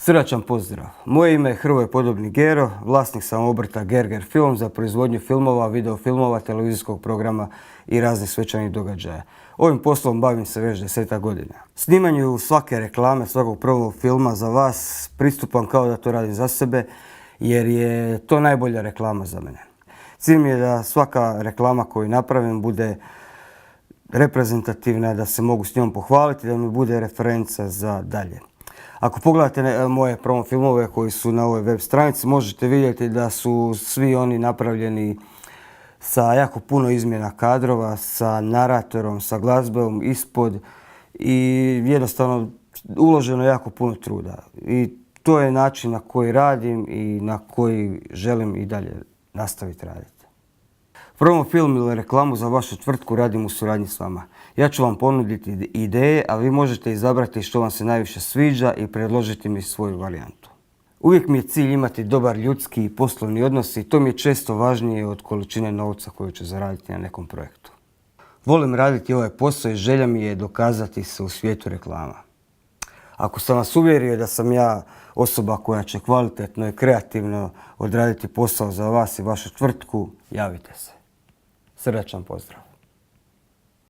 Srdačan pozdrav. Moje ime je Hrvoje Podobni Gero, vlasnik sam obrta Gerger Film za proizvodnju filmova, videofilmova, televizijskog programa i raznih svečanih događaja. Ovim poslom bavim se već 10 godina. Snimanju svake reklame, svakog prvog filma za vas pristupam kao da to radim za sebe jer je to najbolja reklama za mene. Cilj mi je da svaka reklama koju napravim bude reprezentativna, da se mogu s njom pohvaliti, da mi bude referenca za dalje. Ako pogledate moje promo filmove koji su na ovoj web stranici, možete vidjeti da su svi oni napravljeni sa jako puno izmjena kadrova, sa naratorom, sa glazbom ispod i jednostavno uloženo jako puno truda. I to je način na koji radim i na koji želim i dalje nastaviti raditi. Promo film ili reklamu za vašu tvrtku radim u suradnji s vama. Ja ću vam ponuditi ideje, a vi možete izabrati što vam se najviše sviđa i predložiti mi svoju varijantu. Uvijek mi je cilj imati dobar ljudski i poslovni odnos i to mi je često važnije od količine novca koju ću zaraditi na nekom projektu. Volim raditi ovaj posao i želja mi je dokazati se u svijetu reklama. Ako sam vas uvjerio da sam ja osoba koja će kvalitetno i kreativno odraditi posao za vas i vašu tvrtku, javite se. Srdačan pozdrav.